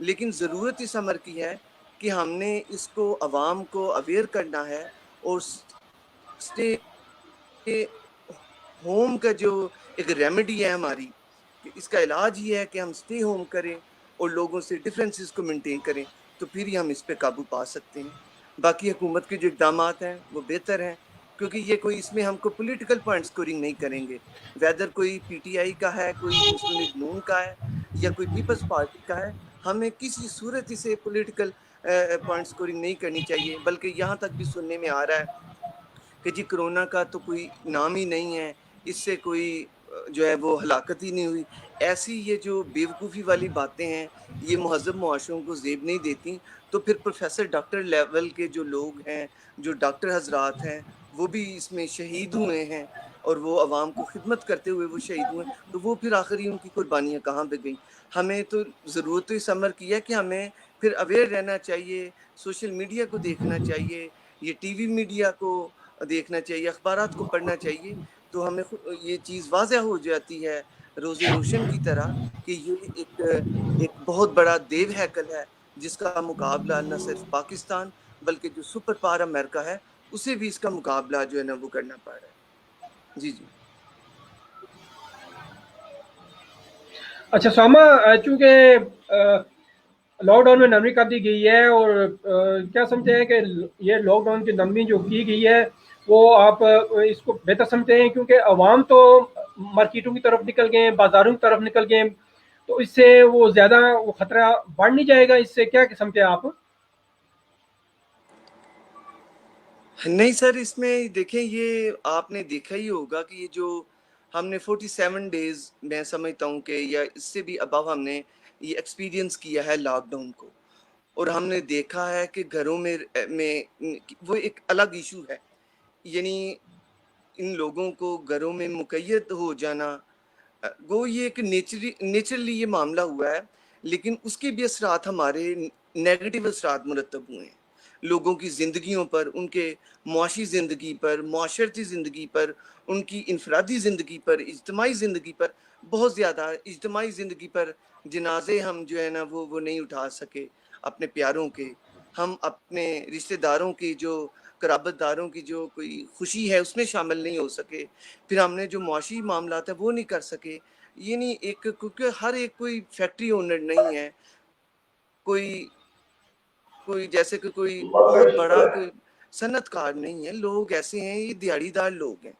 لیکن ضرورت اس امر کی ہے کہ ہم نے اس کو عوام کو اویئر کرنا ہے، اور اسٹے ہوم کا جو ایک ریمیڈی ہے ہماری، کہ اس کا علاج یہ ہے کہ ہم اسٹے ہوم کریں اور لوگوں سے ڈفرینسز کو مینٹین کریں، تو پھر ہی ہم اس پہ قابو پا سکتے ہیں۔ باقی حکومت کے جو اقدامات ہیں وہ بہتر ہیں، کیونکہ یہ کوئی اس میں ہم کو پولیٹیکل پوائنٹ اسکورنگ نہیں کریں گے، ویدر کوئی پی ٹی آئی کا ہے، کوئی مسلم لیگ نون کا ہے، یا کوئی پیپلز پارٹی کا ہے، ہمیں کسی صورت سے پولیٹیکل پوائنٹ اسکورنگ نہیں کرنی چاہیے۔ بلکہ یہاں تک بھی سننے میں آ رہا ہے کہ جی کرونا کا تو کوئی نام ہی نہیں ہے، اس سے کوئی جو ہے وہ ہلاکت ہی نہیں ہوئی۔ ایسی یہ جو بیوقوفی والی باتیں ہیں، یہ مہذب معاشروں کو زیب نہیں دیتی۔ تو پھر پروفیسر ڈاکٹر لیول کے جو لوگ ہیں، جو ڈاکٹر حضرات ہیں، وہ بھی اس میں شہید ہوئے ہیں، اور وہ عوام کو خدمت کرتے ہوئے وہ شہید ہوئے، تو وہ پھر آخری ان کی قربانیاں کہاں پہ گئیں؟ ہمیں تو ضرورت تو اس امر کی ہے کہ ہمیں پھر اویئر رہنا چاہیے، سوشل میڈیا کو دیکھنا چاہیے، یہ ٹی وی میڈیا کو دیکھنا چاہیے، اخبارات کو پڑھنا چاہیے، تو ہمیں یہ چیز واضح ہو جاتی ہے روز روشن کی طرح کہ یہ ایک بہت بڑا دیو ہیکل ہے، جس کا مقابلہ نہ صرف پاکستان بلکہ جو سپر پاور امریکہ ہے، اسے بھی اس کا مقابلہ جو ہے نا وہ کرنا پڑ رہا ہے۔ جی جی اچھا ساما، چونکہ لاک ڈاؤن میں نرمی کر دی گئی ہے، اور کیا سمجھتے ہیں کہ یہ لاک ڈاؤن کی نرمی جو کی گئی ہے وہ آپ اس کو بہتر سمجھتے ہیں؟ کیونکہ عوام تو مارکیٹوں کی طرف نکل گئے ہیں، بازاروں کی طرف نکل گئے ہیں، تو اس سے وہ زیادہ وہ خطرہ بڑھ نہیں جائے گا؟ اس سے کیا سمجھتے ہیں آپ؟ نہیں سر، اس میں دیکھیں، یہ آپ نے دیکھا ہی ہوگا کہ یہ جو ہم نے 47 ڈیز میں سمجھتا ہوں کہ یا اس سے بھی ابو ہم نے یہ ایکسپیرینس کیا ہے لاک ڈاؤن کو، اور ہم نے دیکھا ہے کہ گھروں میں وہ ایک الگ ایشو ہے، یعنی ان لوگوں کو گھروں میں مقید ہو جانا، وہ یہ ایک نیچرلی یہ معاملہ ہوا ہے، لیکن اس کے بھی اثرات ہمارے نیگیٹو اثرات مرتب ہوئے ہیں لوگوں کی زندگیوں پر، ان کے معاشی زندگی پر، معاشرتی زندگی پر، ان کی انفرادی زندگی پر، اجتماعی زندگی پر، بہت زیادہ اجتماعی زندگی پر۔ جنازے ہم جو ہے نا وہ نہیں اٹھا سکے اپنے پیاروں کے، ہم اپنے رشتہ داروں کی جو قرابت داروں کی جو کوئی خوشی ہے اس میں شامل نہیں ہو سکے، پھر ہم نے جو معاشی معاملات ہیں وہ نہیں کر سکے۔ یعنی کیونکہ ہر ایک کوئی فیکٹری اونر نہیں ہے، کوئی جیسے کہ کوئی بہت بڑا کوئی صنعت کار نہیں ہے، لوگ ایسے ہیں، یہ دیہڑی دار لوگ ہیں۔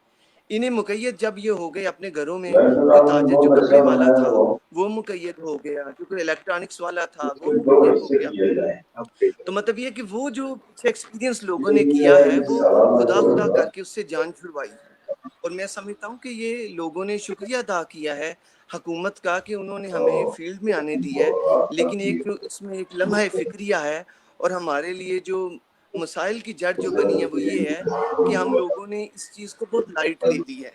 انہیں مقید جب یہ ہو گئے اپنے گھروں میں، کوئی تاجر جو کپڑے والا تھا وہ مقید ہو گیا، جو کوئی الیکٹرانکس والا تھا وہ مقید ہو گیا۔ تو مطلب یہ کہ وہ جو ایکسپیرینس لوگوں نے کیا ہے وہ خدا خدا کر کے اس سے جان چھڑوائی ہے، اور میں سمجھتا ہوں کہ یہ لوگوں نے شکریہ ادا کیا ہے حکومت کا کہ انہوں نے ہمیں فیلڈ میں آنے دی ہے، لیکن ایک جو اس میں ایک لمحہ فکریہ ہے، اور ہمارے لیے جو مسائل کی جڑ جو بنی ہے وہ یہ ہے کہ ہم لوگوں نے اس چیز کو بہت لائٹ لے لی ہے۔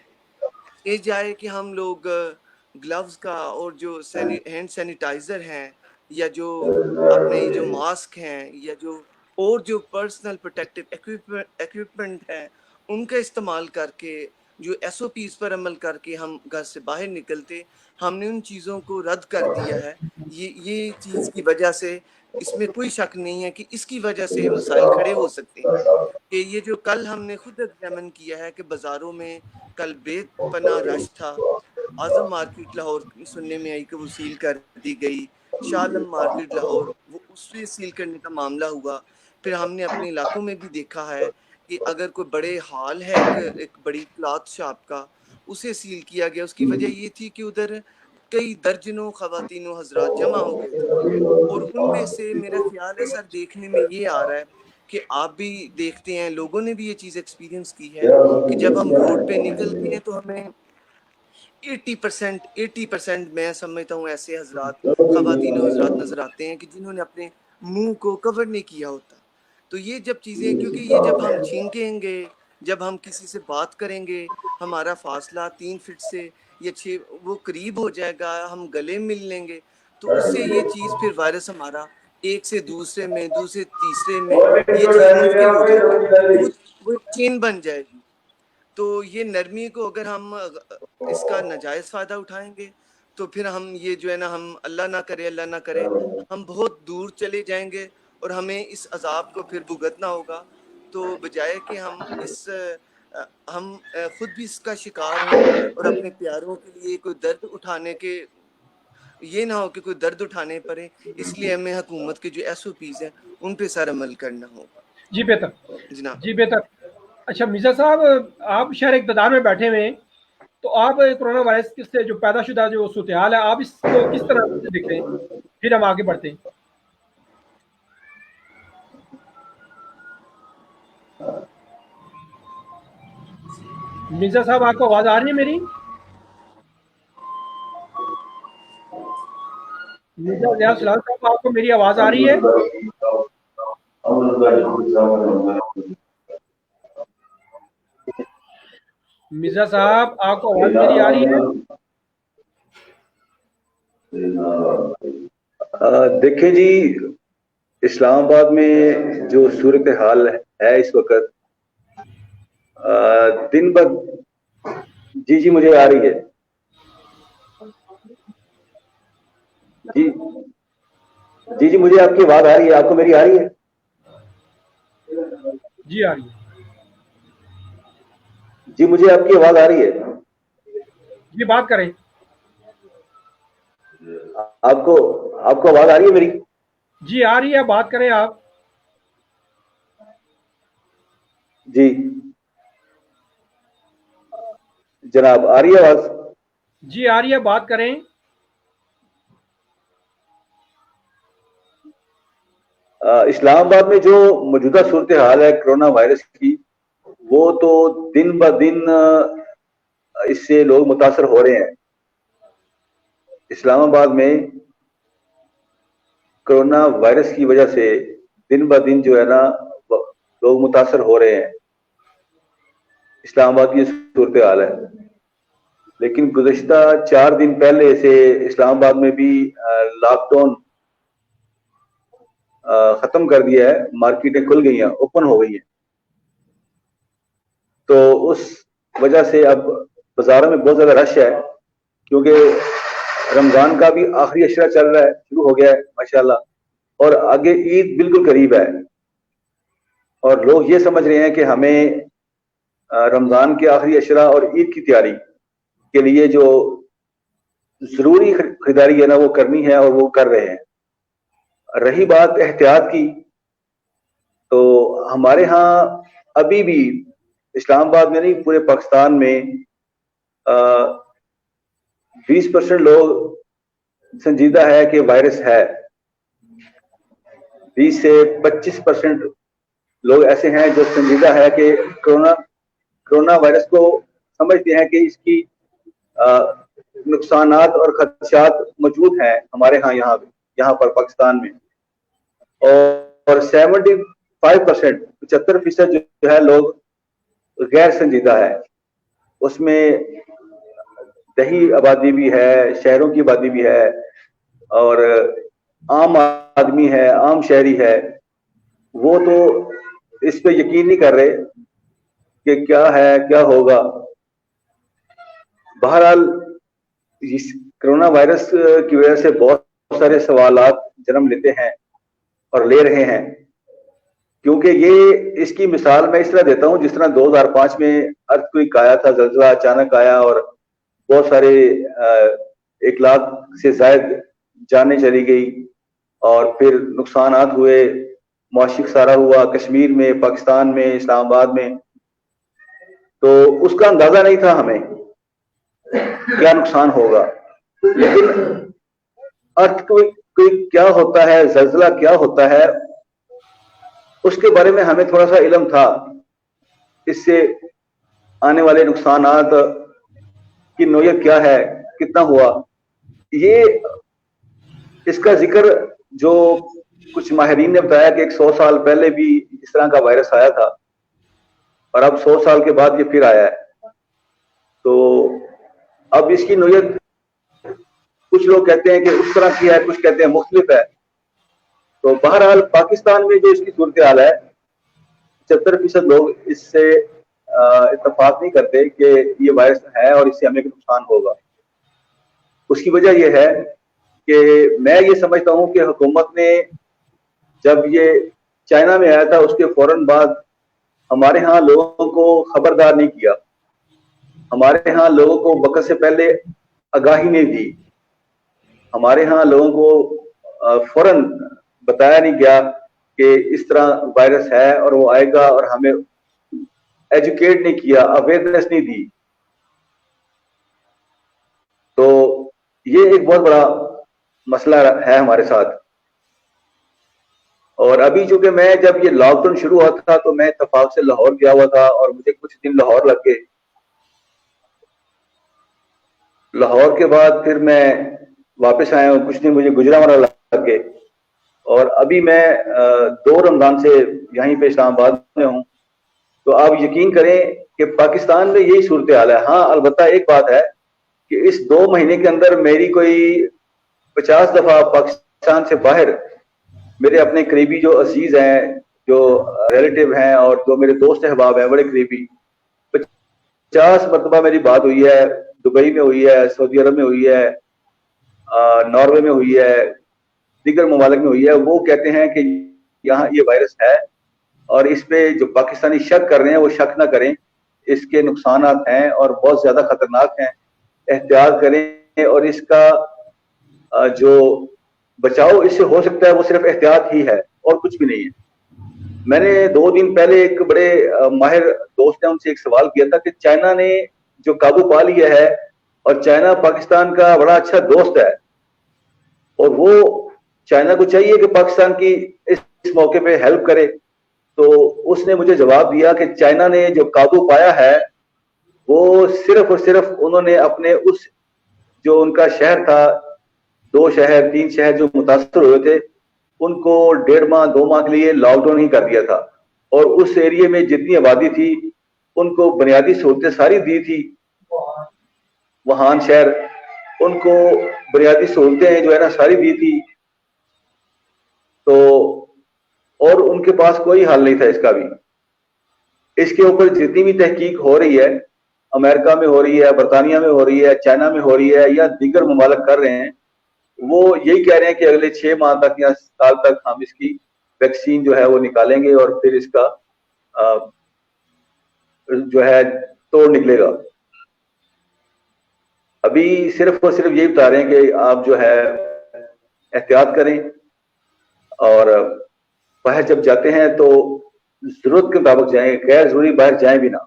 یہ جائے کہ ہم لوگ گلوز کا اور جو ہینڈ سینیٹائزر ہیں، یا جو اپنے یہ جو ماسک ہیں، یا جو اور جو پرسنل پروٹیکٹیو ایکوپمنٹ ہے، ان کا استعمال کر کے، جو ایس او پیز پر عمل کر کے ہم گھر سے باہر نکلتے، ہم نے ان چیزوں کو رد کر دیا ہے۔ یہ چیز کی وجہ سے اس میں کوئی شک نہیں ہے کہ اس کی وجہ سے مسائل کھڑے ہو سکتے ہیں، کہ یہ جو کل ہم نے خود ایگزامن کیا ہے کہ بازاروں میں کل بے پناہ رش تھا، اعظم مارکیٹ لاہور سننے میں آئی کہ وہ سیل کر دی گئی، شاہ عالم مارکیٹ لاہور وہ اس سے سیل کرنے کا معاملہ ہوا۔ پھر ہم نے اپنے علاقوں میں بھی دیکھا ہے کہ اگر کوئی بڑے ہال ہے ایک بڑی کلاتھ شاپ کا، اسے سیل کیا گیا۔ اس کی وجہ یہ تھی کہ ادھر کئی درجنوں خواتین و حضرات جمع ہو گئے تھے، اور ان میں سے میرا خیال ہے سر دیکھنے میں یہ آ رہا ہے کہ آپ بھی دیکھتے ہیں، لوگوں نے بھی یہ چیز ایکسپیرینس کی ہے کہ جب ہم روڈ پہ نکلتے ہیں تو ہمیں 80% میں سمجھتا ہوں ایسے حضرات، خواتین و حضرات نظر آتے ہیں کہ جنہوں نے اپنے منہ کو کور نہیں کیا ہوتا۔ تو یہ جب چیزیں، کیونکہ یہ جب ہم چھینکیں گے، جب ہم کسی سے بات کریں گے، ہمارا فاصلہ 3 فٹ سے یا 6 وہ قریب ہو جائے گا، ہم گلے مل لیں گے، تو اس سے یہ چیز پھر وائرس ہمارا ایک سے دوسرے میں، دوسرے تیسرے میں یہ چیز منتقل ہو جائے گی، وہ چین بن جائے گی۔ تو یہ نرمی کو اگر ہم اس کا ناجائز فائدہ اٹھائیں گے تو پھر ہم یہ جو ہے نا ہم اللہ نہ کرے ہم بہت دور چلے جائیں گے اور ہمیں اس عذاب کو پھر بھگتنا ہوگا. تو بجائے کہ ہم خود بھی اس کا شکار ہوں اور اپنے پیاروں کے لیے کوئی درد اٹھانے کے یہ نہ ہو کہ کوئی درد اٹھانے پڑے، اس لیے ہمیں حکومت کے جو SOPs ہیں ان پہ سارا عمل کرنا ہوگا. جی بہتر، جناب جی بہتر. اچھا مرزا صاحب، آپ شہر اقتدار میں بیٹھے ہوئے ہیں، تو آپ کورونا وائرس سے جو پیدا شدہ جو صورتحال ہے، آپ اس کو کس طرح سے دیکھ رہے ہیں؟ پھر ہم آگے بڑھتے ہیں. مرزا صاحب، آپ کو آواز آ رہی ہے میری؟ مرزا ضیاء السلام صاحب، آپ کو میری آواز آ رہی ہے؟ مرزا صاحب، آپ کو آواز میری آ رہی ہے؟ دیکھیں جی، اسلام آباد میں جو صورتحال ہے اس وقت، دن بد جی مجھے آ رہی ہے. جی مجھے آپ کی آواز آ رہی ہے. آپ کو میری آ رہی ہے؟ جی آ رہی ہے. جی مجھے آپ کی آواز آ رہی ہے. جی بات کریں. آپ کو آواز آ رہی ہے میری؟ جی آ رہی ہے، بات کریں آپ. جی جناب، آ رہی ہے آواز؟ جی آ رہی ہے، بات کریں. اسلام آباد میں جو موجودہ صورتحال ہے کرونا وائرس کی، وہ تو دن بہ دن اس سے لوگ متاثر ہو رہے ہیں. اسلام آباد میں کرونا وائرس کی وجہ سے دن بہ دن جو ہے نا لوگ متاثر ہو رہے ہیں. اسلام آباد کی صورتحال ہے. لیکن گزشتہ 4 دن پہلے سے اسلام آباد میں بھی لاک ڈاؤن ختم کر دیا ہے. مارکیٹیں کھل گئی ہیں، اوپن ہو گئی ہیں. تو اس وجہ سے اب بازاروں میں بہت زیادہ رش ہے، کیونکہ رمضان کا بھی آخری اشرہ چل رہا ہے، شروع ہو گیا ہے ماشاءاللہ، اور آگے عید بالکل قریب ہے. اور لوگ یہ سمجھ رہے ہیں کہ ہمیں رمضان کے آخری اشرہ اور عید کی تیاری کے لیے جو ضروری خریداری ہے نا وہ کرنی ہے، اور وہ کر رہے ہیں. رہی بات احتیاط کی، تو ہمارے ہاں ابھی بھی اسلام آباد میں نہیں، پورے پاکستان میں 20% لوگ سنجیدہ ہے کہ وائرس ہے. 20 سے 25% لوگ ایسے ہیں جو سنجیدہ ہے کہ کرونا وائرس کو سمجھتے ہیں کہ اس کی نقصانات اور خدشات موجود ہیں ہمارے ہاں یہاں پر پاکستان میں. اور 75% 75% جو ہے لوگ غیر سنجیدہ ہے. اس میں دیہی آبادی بھی ہے، شہروں کی آبادی بھی ہے، اور عام آدمی ہے، عام شہری ہے. وہ تو اس پہ یقین نہیں کر رہے کہ کیا ہے، کیا ہوگا. بہرحال اس کرونا وائرس کی وجہ سے بہت سارے سوالات جنم لیتے ہیں اور لے رہے ہیں. کیونکہ یہ اس کی مثال میں اس طرح دیتا ہوں، جس طرح 2005 میں ارتھکویک آیا تھا، زلزلہ اچانک آیا اور بہت سارے 1 لاکھ سے زائد جانیں چلی گئی، اور پھر نقصانات ہوئے، معاشی خسارہ ہوا کشمیر میں، پاکستان میں، اسلام آباد میں. تو اس کا اندازہ نہیں تھا ہمیں کیا نقصان ہوگا. لیکن ارتھکویک کیا ہوتا ہے، زلزلہ کیا ہوتا ہے، اس کے بارے میں ہمیں تھوڑا سا علم تھا. اس سے آنے والے نقصانات کی نوعیت کیا ہے، کتنا ہوا. یہ اس کا ذکر جو کچھ ماہرین نے بتایا کہ 100 سال پہلے بھی اس طرح کا وائرس آیا تھا، اور اب 100 سال کے بعد یہ پھر آیا ہے. تو اب اس کی نوعیت کچھ لوگ کہتے ہیں کہ اس طرح کی ہے، کچھ کہتے ہیں مختلف ہے. تو بہرحال پاکستان میں جو اس کی صورتحال ہے، 75% لوگ اس سے اتفاق نہیں کرتے کہ یہ وائرس ہے اور اس سے ہمیں نقصان ہوگا. اس کی وجہ یہ ہے کہ میں یہ سمجھتا ہوں کہ حکومت نے جب یہ چائنا میں آیا تھا اس کے فوراً بعد ہمارے ہاں لوگوں کو خبردار نہیں کیا، ہمارے ہاں لوگوں کو وقت سے پہلے آگاہی نہیں دی، ہمارے ہاں لوگوں کو فوراً بتایا نہیں گیا کہ اس طرح وائرس ہے اور وہ آئے گا، اور ہمیں ایجوکیٹ نہیں کیا، اویئرنیس نہیں دی. تو یہ ایک بہت بڑا مسئلہ ہے ہمارے ساتھ. اور ابھی چونکہ میں جب یہ لاک ڈاؤن شروع ہوا تھا تو میں اتفاق سے لاہور گیا ہوا تھا اور مجھے کچھ دن لاہور لگ گئے. لاہور کے بعد پھر میں واپس آیا ہوں، کچھ دن مجھے گجرانوالہ لگ گئے، اور ابھی میں 2 رمضان سے یہیں پہ اسلام آباد میں ہوں. تو آپ یقین کریں کہ پاکستان میں یہی صورتحال ہے. ہاں البتہ ایک بات ہے کہ اس 2 مہینے کے اندر میری کوئی 50 دفعہ پاکستان سے باہر میرے اپنے قریبی جو عزیز ہیں، جو ریلیٹیو ہیں اور جو میرے دوست احباب ہیں بڑے قریبی، 50 مرتبہ میری بات ہوئی ہے. دبئی میں ہوئی ہے، سعودی عرب میں ہوئی ہے، ناروے میں ہوئی ہے، دیگر ممالک میں ہوئی ہے. وہ کہتے ہیں کہ یہاں یہ وائرس ہے اور اس پہ جو پاکستانی شک کر رہے ہیں وہ شک نہ کریں، اس کے نقصانات ہیں اور بہت زیادہ خطرناک ہیں، احتیاط کریں. اور اس کا جو بچاؤ اس سے ہو سکتا ہے وہ صرف احتیاط ہی ہے اور کچھ بھی نہیں ہے. میں نے 2 دن پہلے ایک بڑے ماہر دوست ہیں ان سے ایک سوال کیا تھا کہ چائنا نے جو قابو پا لیا ہے، اور چائنا پاکستان کا بڑا اچھا دوست ہے، اور وہ چائنا کو چاہیے کہ پاکستان کی اس موقع پہ ہیلپ کرے. تو اس نے مجھے جواب دیا کہ چائنا نے جو قابو پایا ہے وہ صرف اور صرف انہوں نے اپنے اس جو ان کا شہر تھا، 2 شہر 3 شہر جو متاثر ہوئے تھے، ان کو 1.5 ماہ 2 ماہ کے لیے لاک ڈاؤن ہی کر دیا تھا. اور اس ایریے میں جتنی آبادی تھی ان کو بنیادی سہولتیں ساری دی تھی. وہان شہر ان کو بنیادی سہولتیں جو ہے نا ساری دی تھی. تو اور ان کے پاس کوئی حل نہیں تھا اس کا بھی. اس کے اوپر جتنی بھی تحقیق ہو رہی ہے، امریکہ میں ہو رہی ہے، برطانیہ میں ہو رہی ہے، چائنا میں ہو رہی ہے، یا دیگر ممالک کر رہے ہیں، وہ یہی کہہ رہے ہیں کہ اگلے 6 ماہ تک یا سال تک ہم اس کی ویکسین جو ہے وہ نکالیں گے اور پھر اس کا جو ہے توڑ نکلے گا. ابھی صرف اور صرف یہی بتا رہے ہیں کہ آپ جو ہے احتیاط کریں، اور باہر جب جاتے ہیں تو ضرورت کے مطابق جائیں، غیر ضروری باہر جائیں بھی نہ.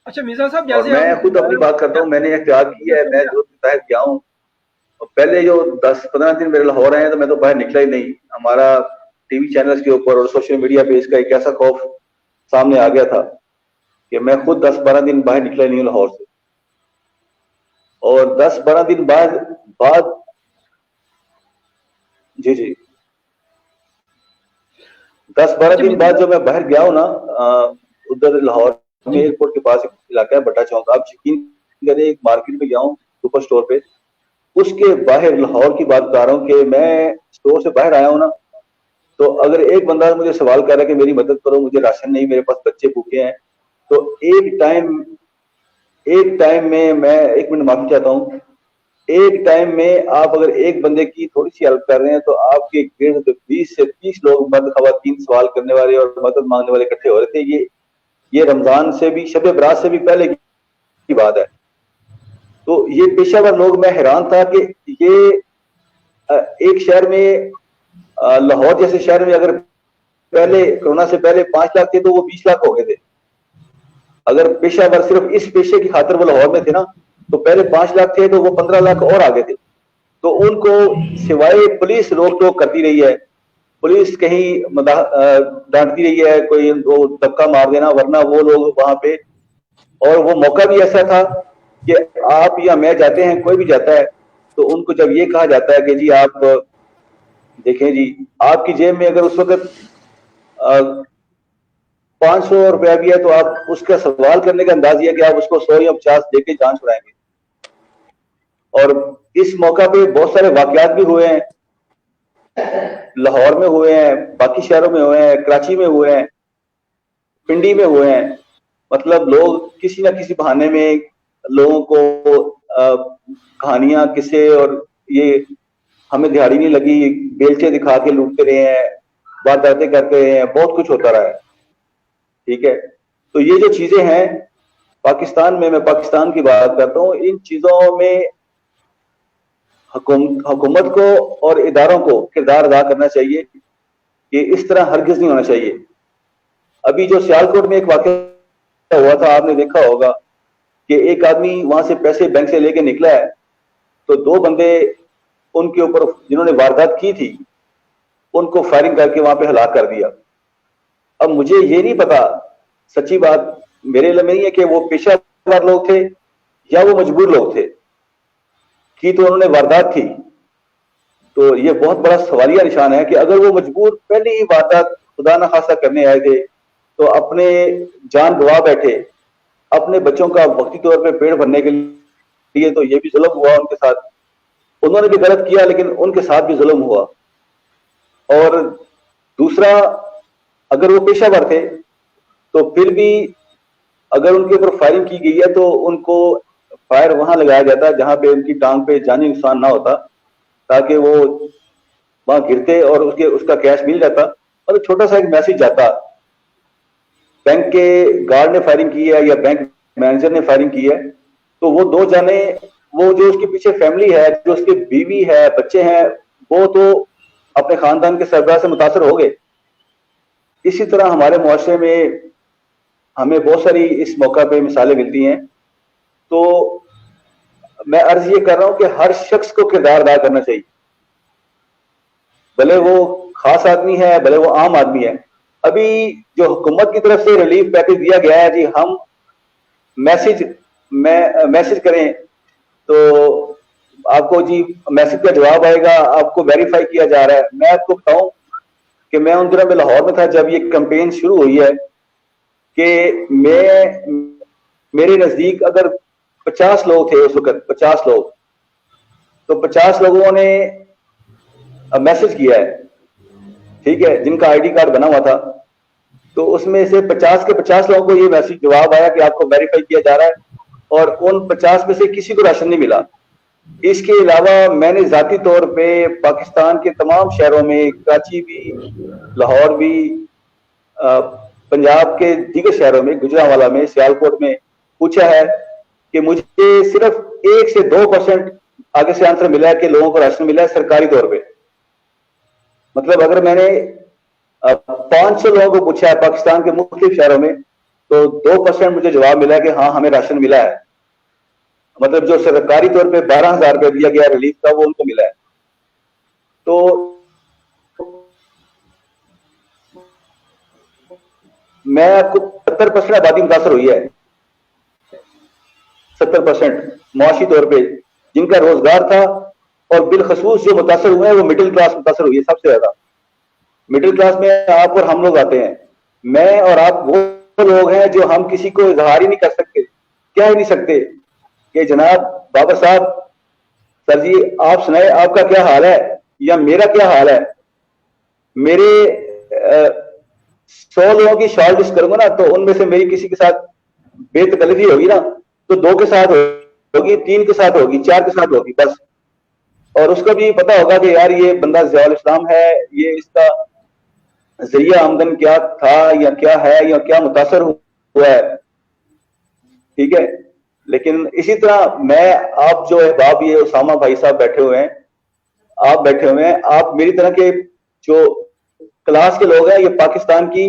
اچھا مرزا صاحب، اور جیسے میں خود اپنی بات کرتا ہوں، میں نے احتیاط کی ہے. میں ضرورت کے تحت گیا ہوں. پہلے جو 10-15 دن میرے لاہور ہیں تو میں تو باہر نکلا ہی نہیں. ہمارا ٹی وی چینلز کے اوپر اور سوشل میڈیا پہ اس کا ایک ایسا خوف سامنے آ گیا تھا کہ میں خود 10-12 دن باہر نکلا ہی نہیں لاہور سے. اور 10-12 دن بعد جی 10-12 دن بعد جو میں باہر گیا ہوں نا، ادھر لاہور میں ایئرپورٹ کے پاس ایک علاقہ ہے بٹا چوک، آپ یقین کریں ایک مارکیٹ میں گیا ہوں سپر سٹور پہ، اس کے باہر لاہور کی بات بتا رہا ہوں کہ میں سٹور سے باہر آیا ہوں نا، تو اگر ایک بندہ مجھے سوال کر رہا ہے کہ میری مدد کرو، مجھے راشن نہیں، میرے پاس بچے بھوکے ہیں، تو ایک ٹائم میں 1 منٹ معافی چاہتا ہوں، ایک ٹائم میں آپ اگر ایک بندے کی تھوڑی سی ہیلپ کر رہے ہیں تو آپ کے گرد 20 سے 30 لوگ مرد خواتین سوال کرنے والے اور مدد مانگنے والے اکٹھے ہو رہے تھے. یہ رمضان سے بھی، شب برات سے بھی پہلے کی بات ہے. تو یہ پیشہ ور لوگ، میں حیران تھا کہ یہ ایک شہر میں، لاہور جیسے شہر میں اگر پہلے کورونا سے پہلے 5 لاکھ تھے تو وہ 20 لاکھ ہو گئے تھے. اگر پیشہ ور صرف اس پیشے کی خاطر وہ لاہور میں تھے نا، تو پہلے 5 لاکھ تھے تو وہ 15 لاکھ اور آگے تھے. تو ان کو سوائے پولیس روک ٹوک کرتی رہی ہے، پولیس کہیں ڈانٹتی رہی ہے، کوئی وہ دھکا مار دینا، ورنہ وہ لوگ وہاں پہ. اور وہ موقع بھی ایسا تھا کہ آپ یا میں جاتے ہیں، کوئی بھی جاتا ہے تو ان کو جب یہ کہا جاتا ہے کہ جی آپ دیکھیں جی آپ کی جیب میں اگر اس وقت 500 روپیہ بھی ہے تو آپ اس کا سوال کرنے کا انداز یہ ہے کہ آپ اس کو 100 یا 50 دے کے جان چھڑائیں گے. اور اس موقع پہ بہت سارے واقعات بھی ہوئے ہیں، لاہور میں ہوئے ہیں، باقی شہروں میں ہوئے ہیں، کراچی میں ہوئے ہیں، پنڈی میں ہوئے ہیں. مطلب لوگ کسی نہ کسی بہانے میں لوگوں کو کہانیاں قصے اور یہ ہمیں دہاڑی نہیں لگی بیلچے دکھا کے لوٹتے رہے ہیں, وارداتیں کرتے رہے ہیں, بہت کچھ ہوتا رہا ہے. ٹھیک ہے, تو یہ جو چیزیں ہیں پاکستان میں پاکستان کی بات کرتا ہوں, ان چیزوں میں حکومت کو اور اداروں کو کردار ادا کرنا چاہیے کہ اس طرح ہرگز نہیں ہونا چاہیے. ابھی جو سیالکوٹ میں ایک واقعہ ہوا تھا, آپ نے دیکھا ہوگا کہ ایک آدمی وہاں سے پیسے بینک سے لے کے نکلا ہے, تو 2 بندے ان کے اوپر جنہوں نے واردات کی تھی ان کو فائرنگ کر کے وہاں پہ ہلاک کر دیا. اب مجھے یہ نہیں پتا, سچی بات میرے علم میں نہیں ہے کہ وہ پیشہ ور لوگ تھے یا وہ مجبور لوگ تھے, کی تو انہوں نے واردات کی. تو یہ بہت بڑا سوالیہ نشان ہے کہ اگر وہ مجبور پہلے ہی واردات خدا نہ خواستہ کرنے آئے تھے تو اپنے جان گوا بیٹھے, اپنے بچوں کا وقتی طور پہ پیٹ بھرنے کے لیے, تو یہ بھی ظلم ہوا ان کے ساتھ. انہوں نے بھی غلط کیا لیکن ان کے ساتھ بھی ظلم ہوا. اور دوسرا, اگر وہ پیشہ ور تھے تو پھر بھی اگر ان کے اوپر فائرنگ کی گئی ہے تو ان کو فائر وہاں لگایا جاتا جہاں پہ ان کی ٹانگ پہ جانی نقصان نہ ہوتا, تاکہ وہ وہاں گرتے اور اس کا کیش مل جاتا. اور چھوٹا سا ایک میسج جاتا, بینک کے گارڈ نے فائرنگ کی ہے یا بینک مینیجر نے فائرنگ کی ہے, تو وہ 2 جانے, وہ جو اس کے پیچھے فیملی ہے, جو اس کی بیوی ہے, بچے ہیں, وہ تو اپنے خاندان کے سربراہ سے متاثر ہو گئے. اسی طرح ہمارے معاشرے میں ہمیں بہت ساری اس موقع پہ مثالیں ملتی ہیں. تو میں عرض یہ کر رہا ہوں کہ ہر شخص کو کردار ادا کرنا چاہیے, بھلے وہ خاص آدمی ہے بھلے وہ عام آدمی ہے. ابھی جو حکومت کی طرف سے ریلیف پیکج دیا گیا ہے, جی ہم میسج کریں تو آپ کو جی میسج کا جواب آئے گا, آپ کو ویریفائی کیا جا رہا ہے. میں آپ کو بتاؤں کہ میں ان دنوں میں لاہور میں تھا جب یہ کمپین شروع ہوئی ہے, کہ میرے نزدیک اگر 50 لوگ تھے اس وقت, 50 لوگ, تو 50 لوگوں نے میسج کیا ہے, ٹھیک ہے, جن کا آئی ڈی کارڈ بنا ہوا تھا. تو اس میں سے 50 کے 50 لوگوں کو یہ میسج جواب آیا کہ آپ کو ویریفائی کیا جا رہا ہے, اور ان 50 میں سے کسی کو راشن نہیں ملا. اس کے علاوہ میں نے ذاتی طور پہ پاکستان کے تمام شہروں میں, کراچی بھی, لاہور بھی, پنجاب کے دیگر شہروں میں, گجرانوالہ میں, سیالکوٹ میں پوچھا ہے کہ مجھے صرف 1 سے 2% آگے سے آنسر ملا ہے کہ لوگوں کو راشن ملا ہے سرکاری طور پہ. مطلب اگر میں نے 500 لوگوں کو پوچھا ہے پاکستان کے مختلف شہروں میں, تو 2% مجھے جواب ملا ہے کہ ہاں ہمیں راشن ملا ہے. مطلب جو سرکاری طور پہ 12,000 روپے دیا گیا ریلیف کا, وہ ان کو ملا ہے. تو میں آپ کو 70% آبادی متاثر ہوئی ہے, 70% معاشی طور پہ جن کا روزگار تھا, اور بالخصوص جو متاثر ہوئے ہیں وہ مڈل کلاس متاثر ہوئی ہے سب سے زیادہ. مڈل کلاس میں آپ اور ہم لوگ آتے ہیں. میں اور آپ وہ لوگ ہیں جو ہم کسی کو اظہار ہی نہیں کر سکتے, کہہ ہی نہیں سکتے کہ جناب بابر صاحب, سر جی آپ سنائے آپ کا کیا حال ہے یا میرا کیا حال ہے. میرے 100 لوگوں کی شارٹ لسٹ کروں گا نا, تو ان میں سے میری کسی کے ساتھ بے تکلفی ہوگی نا, تو 2 کے ساتھ ہوگی, 3 کے ساتھ ہوگی, 4 کے ساتھ ہوگی بس. اور اس کو بھی پتا ہوگا کہ یار یہ بندہ ضیاء الاسلام ہے, یہ اس کا ذریعہ آمدن کیا تھا یا کیا ہے یا کیا متاثر ہوا ہے. ٹھیک ہے, لیکن اسی طرح میں, آپ جو احباب یہ اسامہ بھائی صاحب بیٹھے ہوئے ہیں, آپ بیٹھے ہوئے ہیں, آپ میری طرح کے جو کلاس کے لوگ ہیں, یہ پاکستان کی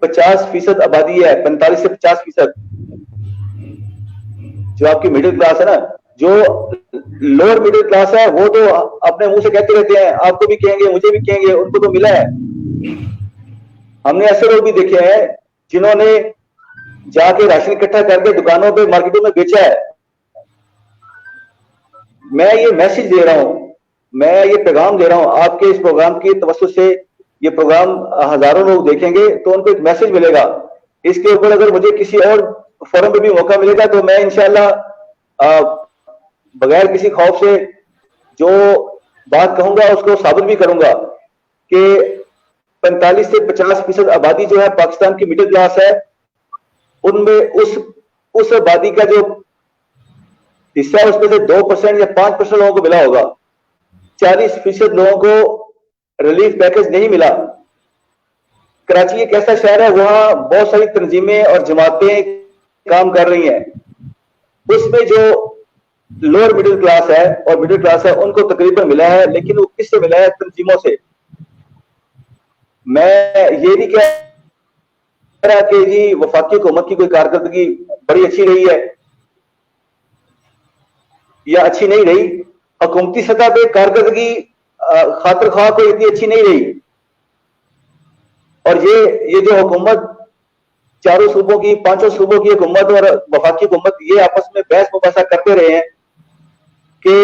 50% آبادی ہے, 45 سے 50% جو آپ کی مڈل کلاس ہے نا. جو لوور مڈل کلاس ہے وہ تو اپنے منہ سے کہتے رہتے ہیں, آپ کو بھی کہیں گے مجھے بھی کہیں گے, ان کو تو ملا ہے. ہم نے ایسے لوگ بھی دیکھے ہیں جنہوں نے جا کے راشن اکٹھا کر کے دکانوں پہ مارکیٹوں میں بیچا ہے. میں یہ میسج دے رہا ہوں, میں یہ پیغام دے رہا ہوں, آپ کے اس پروگرام کی توسط سے یہ پروگرام ہزاروں لوگ دیکھیں گے تو ان کو ایک میسج ملے گا. اس کے اوپر اگر مجھے کسی اور فورم پہ بھی موقع ملے گا تو میں انشاءاللہ بغیر کسی خوف سے جو بات کہوں گا اس کو ثابت بھی کروں گا کہ 45 سے 50% آبادی جو ہے پاکستان کی مڈل کلاس ہے, ان میں اس آبادی کا جو حصہ اس میں سے 2% یا 5% لوگوں کو ملا ہوگا. 40% لوگوں کو ریلیف پیکج نہیں ملا. کراچی ایک ایسا شہر ہے وہاں بہت ساری تنظیمیں اور جماعتیں کام کر رہی ہیں. اس میں جو لوور مڈل کلاس ہے اور مڈل کلاس ہے ان کو تقریباً ملا ہے, لیکن وہ کس سے ملا ہے؟ تنظیموں سے. میں یہ نہیں کہہ رہا کہ جی وفاقی حکومت کی کوئی کارکردگی بڑی اچھی رہی ہے یا اچھی نہیں رہی. حکومتی سطح پہ کارکردگی خاطر خواہ کوئی اتنی اچھی نہیں رہی. اور یہ جو حکومت 4 صوبوں کی 5 صوبوں کی حکومت اور وفاقی حکومت یہ آپس میں بحث مباحثہ کرتے رہے ہیں کہ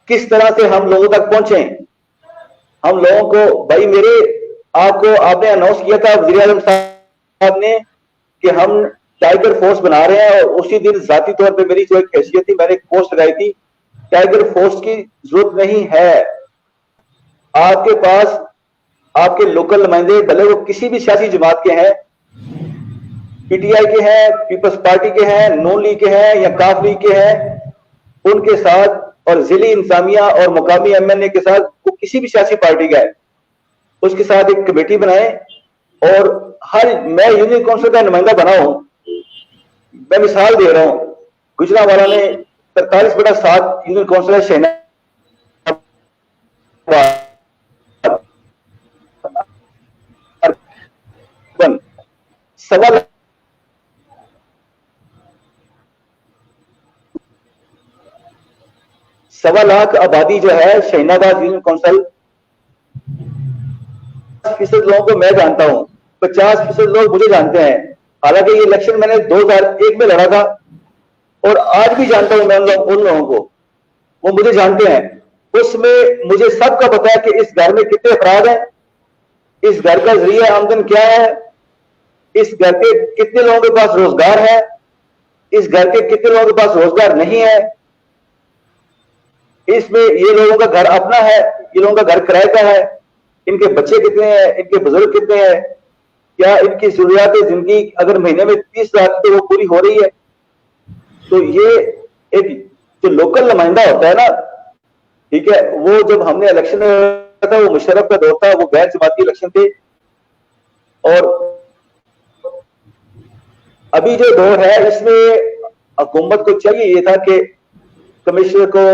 کس طرح سے ہم لوگوں تک پہنچیں. ہم لوگوں کو بھائی میرے آپ نے اناؤنس کیا تھا وزیر اعظم صاحب نے کہ ہم ٹائیگر فورس بنا رہے ہیں, اور اسی دن ذاتی طور پہ میری جو ایک حیثیت تھی میں نے ایک پوسٹ لگائی تھی, ٹائیگر فورس کی ضرورت نہیں ہے. آپ کے پاس آپ کے لوکل نمائندے بھلے وہ کسی بھی سیاسی جماعت کے ہیں, پی ٹی آئی کے ہیں, پیپلز پارٹی کے ہیں, نون لیگ کے ہیں یا کاف لیگ کے ہیں, ان کے ساتھ اور ضلعی انتظامیہ اور مقامی ایم این اے کے ساتھ وہ کسی بھی سیاسی پارٹی کا ہے اس کے ساتھ ایک کمیٹی بنائیں. اور میں یونین کونسل کا نمائندہ بنا ہوں. میں مثال دے رہا ہوں, گجرانوالہ نے 43/7 یونین کونسل ہے شہنا سوا لاکھ آبادی جو ہے شہین آباد یونین کونسل 50% لوگوں کو میں جانتا ہوں, 50% لوگ مجھے جانتے ہیں. حالانکہ یہ الیکشن میں نے 2001 میں لڑا تھا اور آج بھی جانتا ہوں میں ان لوگوں کو, وہ مجھے جانتے ہیں. اس میں مجھے سب کا پتا ہے کہ اس گھر میں کتنے افراد ہیں, اس گھر کا ذریعہ آمدن کیا ہے, اس گھر کے کتنے لوگوں کے پاس روزگار ہے, اس گھر کے کتنے لوگوں کے پاس روزگار نہیں ہے, اس میں یہ لوگوں کا گھر اپنا ہے, یہ لوگوں کا گھر کرائے کا ہے, ان کے بچے کتنے ہیں, ان کے بزرگ کتنے ہیں, کیا ان کی ضروریات زندگی اگر مہینے میں 30,000 تو وہ پوری ہو رہی ہے. تو یہ ایک جو لوکل نمائندہ ہوتا ہے نا, ٹھیک ہے, وہ جب ہم نے الیکشن میں تھا وہ مشرف کا دور تھا, وہ غیر جماعتی الیکشن تھے. اور ابھی جو دور ہے اس میں حکومت کو چاہیے یہ تھا کہ کمشنر کو,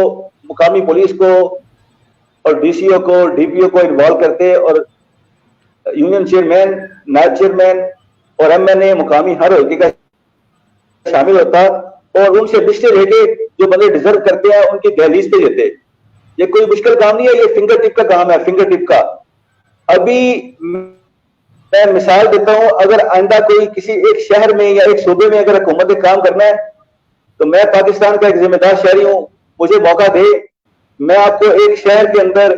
مقامی پولیس کو اور ڈی سی او کو, ڈی پی او کو انوالو کرتے اور یونین چیئرمین, نائب چیئرمین اور ایم این اے مقامی ہر حلقے کا شامل ہوتا اور ان سے لسٹیں لے کے جو بندے ڈیزرو کرتے ہیں ان کی دہلیز پہ دیتے. یہ کوئی مشکل کام نہیں ہے, یہ فنگر ٹپ کا کام ہے, فنگر ٹپ کا. ابھی میں مثال دیتا ہوں, اگر آئندہ کوئی کسی ایک شہر میں یا ایک صوبے میں اگر حکومت نے کام کرنا ہے تو میں پاکستان کا ایک ذمہ دار شہری ہوں, مجھے موقع دے. میں آپ کو ایک شہر کے اندر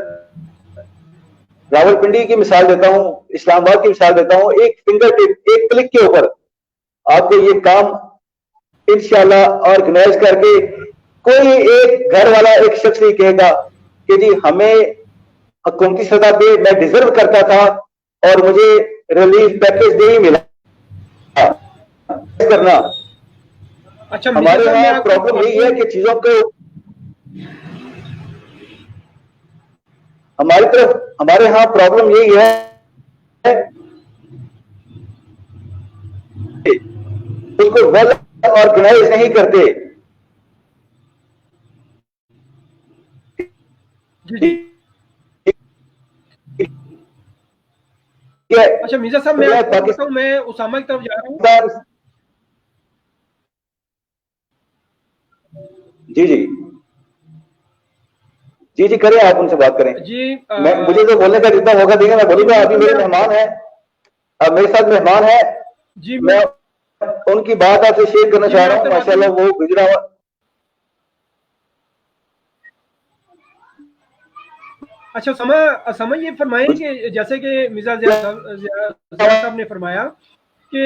راولپنڈی کی مثال دیتا ہوں, اسلام آباد کی مثال دیتا ہوں. ایک فنگر ٹپ, ایک کلک کے اوپر آپ کو یہ کام انشاءاللہ آرگنائز کر کے کوئی ایک گھر والا ایک شخص نہیں کہے گا کہ جی ہمیں حکومتی سطح پہ میں ڈیزرو کرتا تھا اور مجھے ریلیف پیکج نہیں ملا کرنا. اچھا, ہمارے یہاں پرابلم یہی ہے کہ چیزوں کو ہماری طرف ہمارے ہاں پرابلم یہی ہے اس کو ویل آرگنائز نہیں کرتے. اچھا مرزا صاحب, میں اسامہ کی طرف جا رہا ہوں. جی جی جی جی کریں, آپ ان سے بات کریں. جی مجھے تو بولنے کا جتنا موقع دیں گے میں بولوں گا. ابھی میرے مہمان ہیں, میرے ساتھ مہمان ہے, جی میں ان کی بات آپ سے شیئر کرنا چاہ رہا ہوں. ماشاءاللہ وہ گجرا اچھا سمجھ یہ فرمائیں کہ جیسے کہ مرزا صاحب نے فرمایا کہ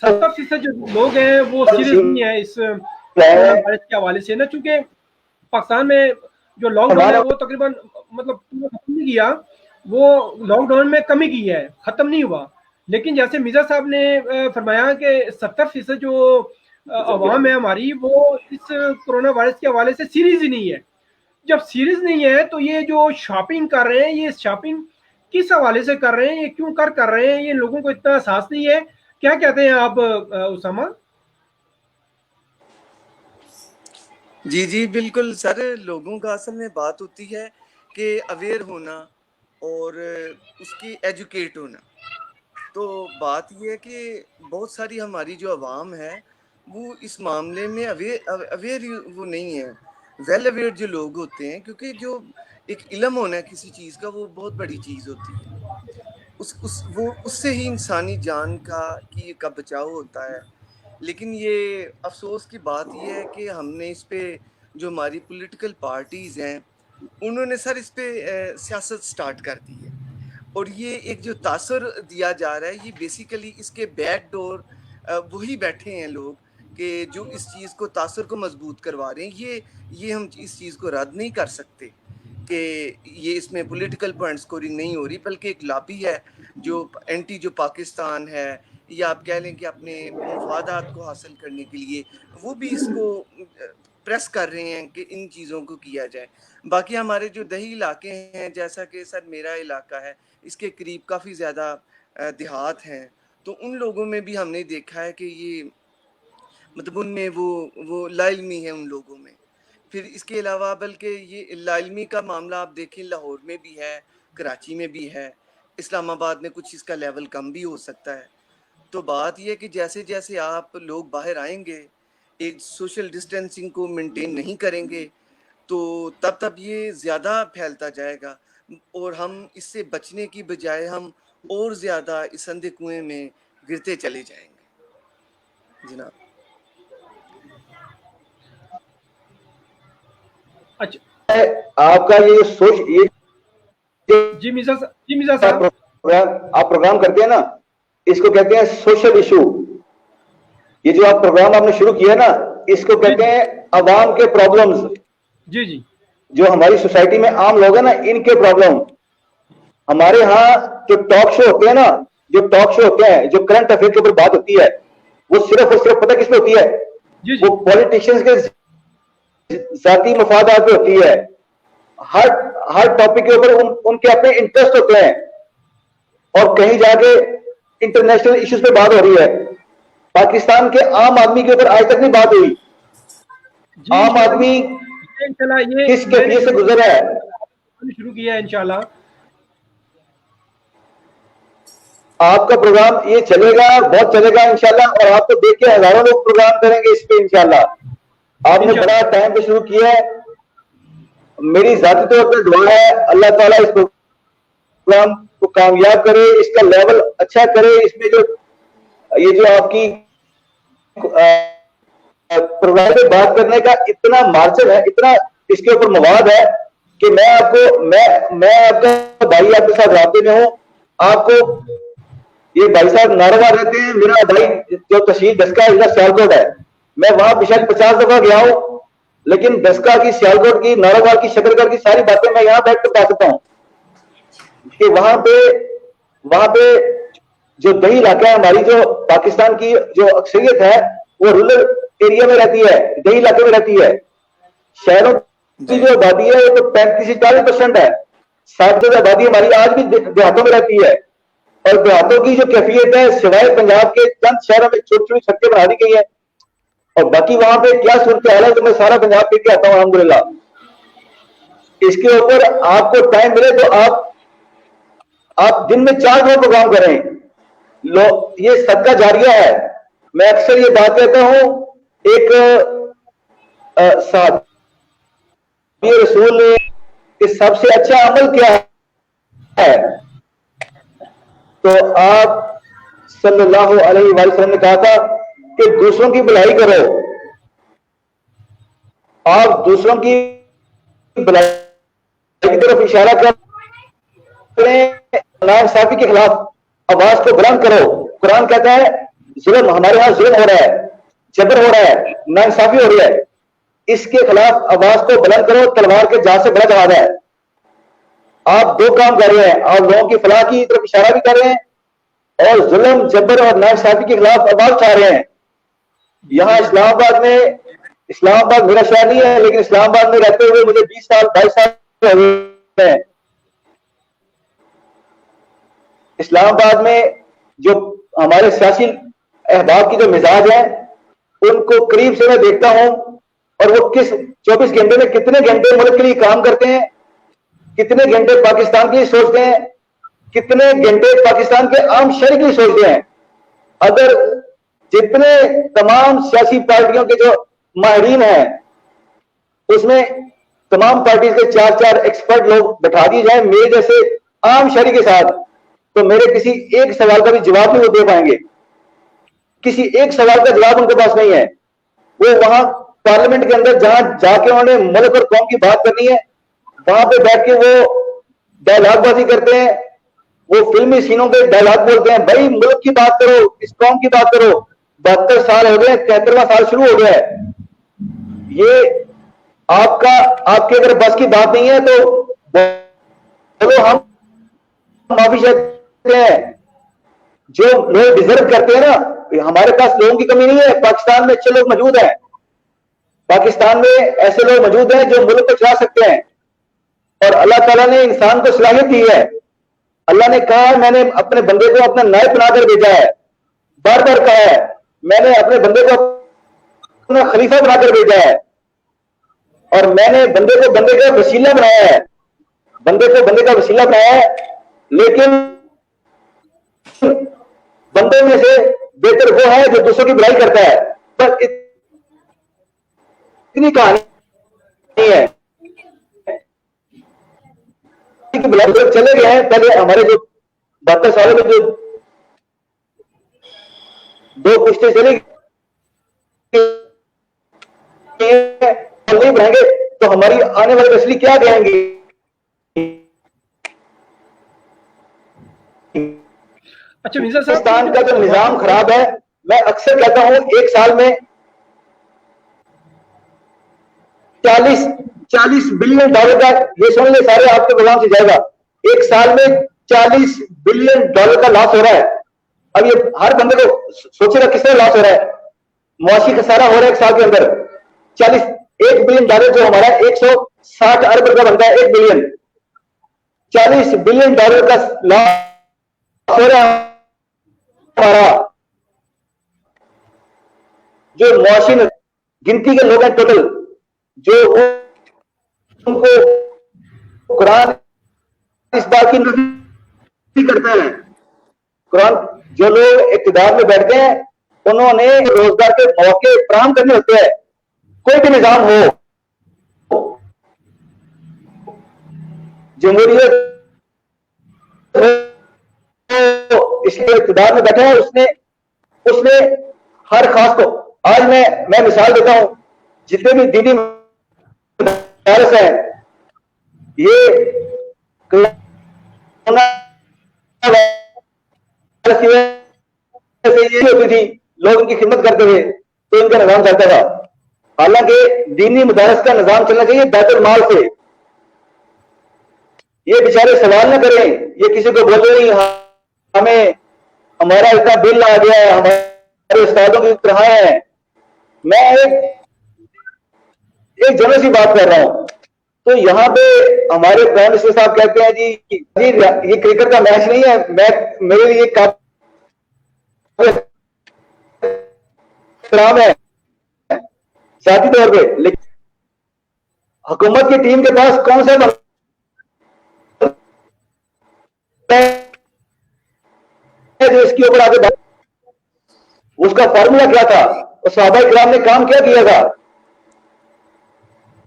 70% جو لوگ ہیں وہ سیریس نہیں ہیں اس وائرس کے حوالے سے نا, چونکہ پاکستان میں جو لاک ڈاؤن ہے وہ تقریباً مطلب ختم نہیں کیا, وہ لاک ڈاؤن میں کمی کی ہے, ختم نہیں ہوا. لیکن جیسے مرزا صاحب نے فرمایا کہ 70% جو عوام ہے ہماری وہ اس کورونا وائرس کے حوالے سے سیریز ہی نہیں ہے. جب سیریز نہیں ہے تو یہ جو شاپنگ کر رہے ہیں یہ شاپنگ کس حوالے سے کر رہے ہیں, یہ کیوں کر رہے ہیں, یہ لوگوں کو اتنا احساس نہیں ہے. کیا کہتے ہیں آپ اسامہ؟ جی بالکل سر, لوگوں کا اصل میں بات ہوتی ہے کہ اویئر ہونا اور اس کی ایجوکیٹ ہونا. تو بات یہ ہے کہ بہت ساری ہماری جو عوام ہے وہ اس معاملے میں اویئر وہ نہیں ہے, ویل اویئر جو لوگ ہوتے ہیں, کیونکہ جو ایک علم ہونا ہے کسی چیز کا وہ بہت بڑی چیز ہوتی ہے. اس سے ہی انسانی جان کا بچاؤ ہوتا ہے. لیکن یہ افسوس کی بات یہ ہے کہ ہم نے اس پہ جو ہماری پولیٹیکل پارٹیز ہیں انہوں نے سر اس پہ سیاست سٹارٹ کر دی ہے, اور یہ ایک جو تاثر دیا جا رہا ہے یہ بیسیکلی اس کے بیک ڈور وہی بیٹھے ہیں لوگ کہ جو اس چیز کو تاثر کو مضبوط کروا رہے ہیں. یہ ہم اس چیز کو رد نہیں کر سکتے کہ یہ اس میں پولیٹیکل پوائنٹ سکورنگ نہیں ہو رہی, بلکہ ایک لابی ہے جو اینٹی جو پاکستان ہے, یا آپ کہہ لیں کہ اپنے مفادات کو حاصل کرنے کے لیے وہ بھی اس کو پریس کر رہے ہیں کہ ان چیزوں کو کیا جائے. باقی ہمارے جو دیہی علاقے ہیں, جیسا کہ سر میرا علاقہ ہے, اس کے قریب کافی زیادہ دیہات ہیں, تو ان لوگوں میں بھی ہم نے دیکھا ہے کہ یہ مطلب ان میں وہ لا علمی ہے ان لوگوں میں. پھر اس کے علاوہ بلکہ یہ لا علمی کا معاملہ آپ دیکھیں لاہور میں بھی ہے, کراچی میں بھی ہے, اسلام آباد میں کچھ اس کا لیول کم بھی ہو سکتا ہے. تو بات یہ ہے کہ جیسے جیسے آپ لوگ باہر آئیں گے, ایک سوشل ڈسٹینسنگ کو مینٹین نہیں کریں گے, تو تب یہ زیادہ پھیلتا جائے گا, اور ہم اس سے بچنے کی بجائے ہم اور زیادہ اس اندھے کنویں میں گرتے چلے جائیں گے. جناب اچھا آپ کا یہ سوچ, یہ جی مرزا صاحب آپ پروگرام کرتے ہیں نا, اس کو کہتے ہیں سوشل ایشو. یہ جو آپ پروگرام آپ نے شروع کیا ہے نا, اس کو کہتے ہیں عوام کے پرابلمز. جی جو ہماری سوسائٹی میں عام لوگ ہیں نا, ان کے پرابلم. ہمارے ہاں جو ٹاک شو ہوتے ہیں نا, جو ٹاک شو ہوتے ہیں, جو کرنٹ افیئر کے اوپر بات ہوتی ہے, وہ صرف اور صرف پتہ کس پہ ہوتی ہے؟ جی وہ پولیٹیشینز کے ذاتی مفادات پہ ہوتی ہے. ہر ٹاپک کے اوپر ان کے اپنے انٹرسٹ ہوتے ہیں, اور کہیں جا کے انٹرنیشنل ایشوز پہ بات ہو رہی ہے. پاکستان کے عام آدمی کے اوپر آج تک نہیں بات ہوئی. جی عام آدمی انشاءاللہ یہ کس میں نے کیفیت سے گزر رہا ہے. شروع کیا ہے انشاءاللہ. آپ کا پروگرام یہ چلے گا, بہت چلے گا انشاءاللہ, اور آپ کو دیکھ کے ہزاروں لوگ پروگرام کریں گے اس پہ انشاءاللہ. آپ نے بڑا ٹائم پہ شروع کیا ہے. میری ذاتی طور پر دعا ہے اللہ تعالیٰ اس پروگرام کو کامیاب کرے, اس کا لیول اچھا کرے. اس میں جو یہ جو آپ کی پروگرام پہ بات کرنے کا اتنا مارجن ہے, اتنا اس کے اوپر مواد ہے کہ میں آپ کا بھائی آپ کے ساتھ رابطے میں ہوں. آپ کو یہ بھائی صاحب ناروار رہتے ہیں, میرا بھائی جو تشہیر دسکا سیالکوٹ ہے, میں وہاں پچھلے 50 دفعہ گیا ہوں, لیکن دسکا کی, سیالکوٹ کی, ناروار کی, شکرگڑھ کی ساری باتیں میں یہاں بیٹھ کر بتا سکتا ہوں کہ وہاں پہ جو دیہی علاقہ ہے ہماری, جو پاکستان کی جو اکثریت ہے وہ رورل ایریا میں رہتی ہے, دیہی علاقے میں رہتی ہے. شہروں کی جو آبادی ہے وہ تو 35 سے 40% ہے. 60% آبادی ہماری آج بھی دیہاتوں میں رہتی ہے, اور دیہاتوں کی جو کیفیت ہے سوائے پنجاب کے چند شہروں میں چھوٹی چھوٹی سڑکیں بنا دی گئی ہیں, اور باقی وہاں پہ کیا صورتحال ہے تو میں سارا پنجاب پھر کے آتا ہوں الحمدللہ. اس کے اوپر آپ کو ٹائم ملے تو آپ دن میں 4 پروگرام کریں. یہ صدقہ جاریہ ہے. میں اکثر یہ بات کہتا ہوں, ایک صحابی رسول نے کہ سب سے اچھا عمل کیا ہے, تو آپ صلی اللہ علیہ وآلہ وسلم نے کہا تھا کہ دوسروں کی بھلائی کرو. آپ دوسروں کی بھلائی کی طرف اشارہ کریں, ناانصافی کے خلاف آواز کو بلند کرو. قرآن کہتا ہے ظلم, ہمارے ہاں ظلم ہو رہا ہے, جبر ہو رہا ہے, ناانصافی ہو رہی ہے, اس کے خلاف آواز کو بلند کرو. تلوار کے جہاز سے بڑا جہاز ہے. آپ 2 کام کر رہے ہیں, آپ لوگوں کی فلاح کی طرف اشارہ بھی کر رہے ہیں, اور ظلم, جبر اور ناانصافی کے خلاف آواز اٹھا رہے ہیں. یہاں اسلام آباد میرا شہر نہیں ہے، لیکن اسلام آباد میں رہتے ہوئے مجھے 20 سال 22 سال ہوئے ہیں۔ اسلام آباد میں جو ہمارے سیاسی احباب کی جو مزاج ہیں ان کو قریب سے میں دیکھتا ہوں، اور وہ کس 24 گھنٹے میں کتنے گھنٹے ملک کے لیے کام کرتے ہیں، کتنے گھنٹے پاکستان کے لیے سوچتے ہیں، کتنے گھنٹے پاکستان کے عام شہری کے لیے سوچتے ہیں۔ اگر جتنے تمام سیاسی پارٹیوں کے جو ماہرین ہیں اس میں تمام پارٹیز کے 4 ایکسپرٹ لوگ بٹھا دیے جائیں میرے جیسے عام شہری کے ساتھ، تو میرے کسی ایک سوال کا بھی جواب نہیں وہ دے پائیں گے۔ کسی ایک سوال کا جواب ان کے پاس نہیں ہے۔ وہ وہاں پارلیمنٹ کے اندر جہاں جا کے انہوں نے ملک اور قوم کی بات کرنی ہے، وہاں پہ بیٹھ کے وہ ڈائلاگ بازی کرتے ہیں، وہ فلمی سینوں پہ ڈائلاگ بولتے ہیں۔ بھائی ملک کی بات کرو، اس قوم کی بات کرو۔ 72 سال ہو گئے، 73واں سال شروع ہو گیا ہے۔ یہ آپ کے اگر بس کی بات نہیں ہے تو بولو، ہم معافی چاہتے ہیں۔ جو لوگ ڈیزرو کرتے ہیں نا، ہمارے پاس لوگوں کی کمی نہیں ہے، پاکستان میں اچھے لوگ موجود ہیں، پاکستان میں ایسے لوگ موجود ہیں جو ملک کو چلا سکتے ہیں، اور اللہ تعالیٰ نے انسان کو صلاحیت دی ہے۔ اللہ نے کہا ہے میں نے اپنے بندے کو اپنا نائب بنا کر بھیجا ہے، بار بار کہا ہے میں نے اپنے بندے کو اپنا خلیفہ بنا کر بھیجا ہے، اور میں نے بندے کو بندے کا وسیلہ بنایا ہے، بندے کو بندے کا وسیلہ بنایا ہے۔ لیکن بندے میں سے بہتر وہ ہے جو دوسروں کی بڑائی کرتا ہے۔ بس اتنی کہانی ہے۔ چلے گئے ہیں پہلے ہمارے جو 72 سالوں میں جو 2 پشتے چلے نہیں بڑھیں گے تو ہماری آنے والی نسلی کیا کہیں گی؟ اچھا مرزا صاحب، پاکستان کا جو نظام خراب ہے، میں اکثر کہتا ہوں ایک سال میں 40 بلین ڈالر کا، یہ سن لے سارے آپ کے پروگرام سے جائے گا، ایک سال میں 40 بلین ڈالر کا لاس ہو رہا ہے۔ اب یہ ہر بندے کو سوچے گا کس طرح لاس ہو رہا ہے، معاشی خسارہ ہو رہا ہے ایک سال کے اندر۔ 1 بلین ڈالر جو ہمارا 160 ارب کا بنتا ہے، 1 بلین، 40 بلین ڈالر کا لاس ہو رہا ہے ہمارا۔ جو معاشی گنتی کے لوگ ہیں ٹوٹل، جو ان کو قرآن اس بات کی نفی کرتا ہے، قرآن جو لوگ اقتدار میں بیٹھتے ہیں انہوں نے روزگار کے موقع فراہم کرنے ہوتے ہیں۔ کوئی بھی نظام ہو، جمہوریت اس کے اقتدار میں بیٹھا ہے، اس نے ہر خاص کو، آج میں مثال دیتا ہوں، جتنے بھی دینی مدارس ہیں، یہ ہوتی تھی، لوگ ان کی خدمت کرتے تھے تو ان کا نظام چلتا تھا۔ حالانکہ دینی مدارس کا نظام چلنا چاہیے بیت المال سے۔ یہ بیچارے سوال نہ کریں، یہ کسی کو بولے نہیں ہمیں ہمارا اتنا بل آ گیا ہے، ہمارے استادوں کی طرح ہے۔ میں ایک جنرل سی بات کر رہا ہوں، تو یہاں پہ ہمارے پرائم منسٹر صاحب کہتے ہیں جی یہ کرکٹ کا میچ نہیں ہے، میرے لیے احترام ہے ذاتی طور پہ، لیکن حکومت کی ٹیم کے پاس کون سا جو اس کے اوپر آگے بڑھ، اس کا فارمولا کیا تھا، اور صحابہ کرام نے کام کیا کیا تھا،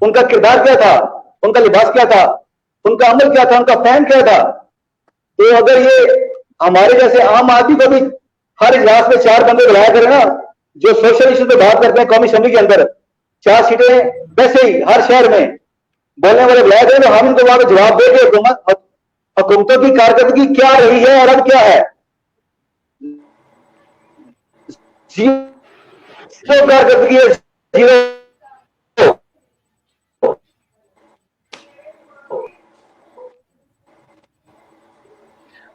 ان کا کردار کیا تھا، ان کا لباس کیا تھا، ان کا عمل کیا تھا، ان کا فہم کیا تھا۔ تو اگر یہ ہمارے جیسے عام آدمی کو بھی ہر اجلاس میں 4 بندے بلایا کرے نا جو سوشل ایشو پہ بات کرتے ہیں، قومی اسمبلی کے اندر 4 سیٹیں ویسے ہی ہر شہر میں بولنے والے بلایا کریں، تو ہم ان کو وہاں پہ جواب دیں کہ حکومتوں کی کارکردگی کیا رہی ہے اور اب کیا ہے۔ زیرو کارکردگی ہے، زیرو۔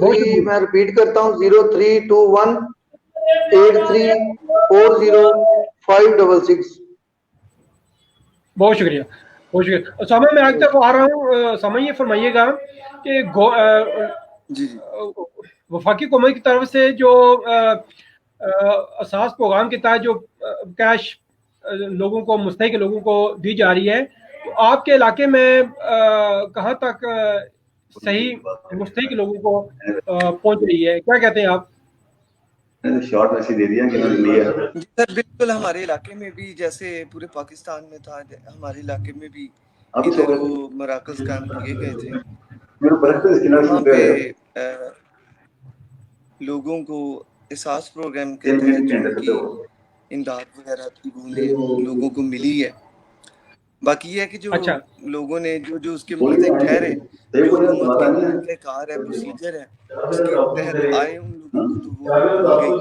03 میں ریپیٹ کرتا ہوں 0321834056. بہت شکریہ، بہت شکریہ. سامع میں آگے تک آ رہا ہوں. سامع یہ فرمائیے گا کہ جی وفاقی حکومت کی طرف سے جو اساس پروگرام کے تحت جو کیش لوگوں کو، مستحق لوگوں کو دی جا رہی ہے، تو آپ کے علاقے میں کہاں تک صحیح مستحق لوگوں کو پہنچ رہی ہے؟ کیا کہتے ہیں آپ؟ شارٹ میسج دے دیا کہ جی سر بالکل. ہمارے علاقے میں بھی جیسے پورے پاکستان میں تھا، ہمارے علاقے میں بھی ادھر وہ مراکز قائم کیے گئے تھے. وہاں پہ لوگوں کو اساس پروگرام کے تحت جو ان کی امداد وغیرہ تھی وہ لوگوں کو ملی ہے. باقی یہ ہے کہ جو لوگوں نے جو اس کے مستحق ٹھہرے، جو حکومت کے طریقہ کار ہے، پروسیجر ہے، اس کے تحت آئے، ان لوگوں کو تو وہ مل گئی ہے.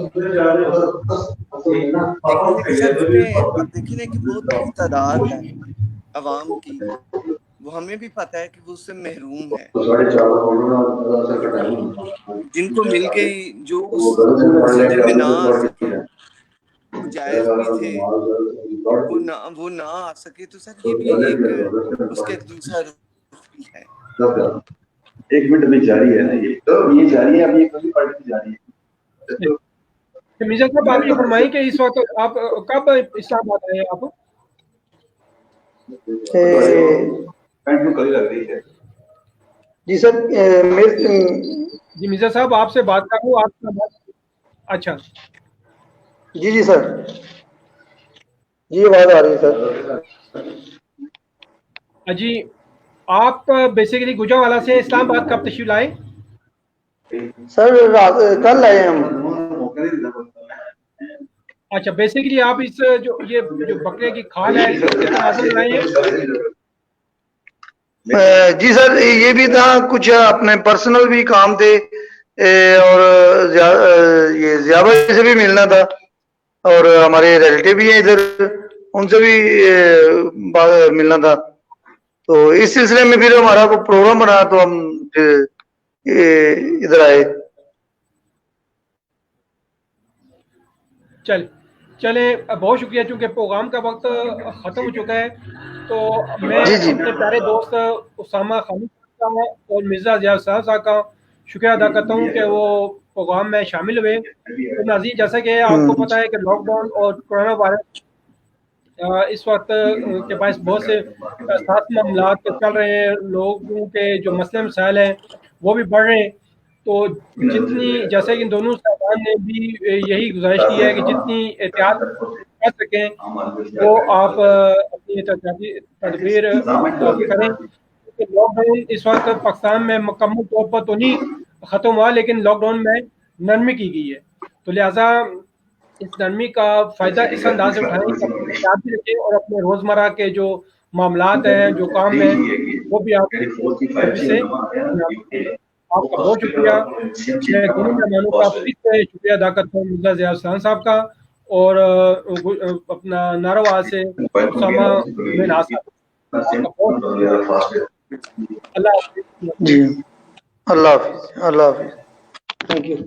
لیکن سر اس میں اب دیکھیں نا کہ بہت بڑی تعداد ہے عوام کی، وہ ہمیں بھی پتہ ہے کہ وہ اس سے محروم ہے. جن کو مل گئی، جو اس پروسیجر میں نہ آ سکے، وہ جائز بھی تھے، وہ نہ آ سکے، تو سر یہ بھی ایک اس کا ایک دوسرا رخ بھی ہے. 1 منٹ بھی جاری ہے نا، یہ جاری ہے. اب یہ کبھی پارٹی جاری ہے. مرزا صاحب آپ یہ فرمائیں کہ اس وقت آپ کب اسلام آباد آئے آپ؟ جی سر جی مرزا صاحب آپ سے بات کروں، آپ کا بات. اچھا جی سر، جی آواز آ رہی ہے سر. جی آپ بیسیکلی گوجرانوالہ سے اسلام آباد کب تشریف لائے؟ سر کل آئے ہم. اچھا بیسیکلی آپ اس یہ جو بکرے کی کھال ہے اس کے تناظر لائے ہیں؟ جی سر یہ بھی تھا، کچھ اپنے پرسنل بھی کام تھے، اور یہ ضیاء سے بھی ملنا تھا، اور ہمارے ریلیٹیو بھی ہیں ادھر، ان سے بھی ملنا تھا. تو اس سلسلے میں پھر ہمارا پروگرام بنا تو ہم ادھر آئے. چلیں بہت شکریہ. چونکہ پروگرام کا وقت ختم ہو چکا ہے، تو میں جی اپنے پیارے دوست اسامہ خالد کا اور مرزا ضیاء صاحب کا شکریہ ادا کرتا ہوں کہ وہ پروگرام میں شامل ہوئے. تو ناظرین جیسا کہ آپ کو پتہ ہے کہ لاک ڈاؤن اور کورونا وائرس اس وقت کے باعث بہت سے ساتھ معاملات چل رہے ہیں، لوگوں کے جو مسئلے مسائل ہیں وہ بھی بڑھ رہے ہیں. تو جتنی، جیسے کہ دونوں صاحبان نے بھی یہی گزارش کی ہے کہ جتنی احتیاط کر سکیں وہ آپ اپنی احتیاطی تدبیر کریں. لاک ڈاؤن اس وقت پاکستان میں مکمل طور پر تو نہیں ختم ہوا، لیکن لاک ڈاؤن میں نرمی کی گئی ہے. تو لہٰذا اس نرمی کا فائدہ اس انداز سے اٹھائیں کہ اپنی احتیاط بھی رکھیں اور اپنے روزمرہ کے جو معاملات ہیں، جو کام ہیں، وہ بھی آپ سے. آپ کا بہت شکریہ. میں دونوں مہمانوں کا پھر سے شکریہ ادا کرتا ہوں، مرزا ضیاء صاحب کا اور اپنا ناروال سے اسامہ بن آصف. آپ کا بہت شکریہ. اللہ حافظ. جی اللہ حافظ. اللہ حافظ. Thank you.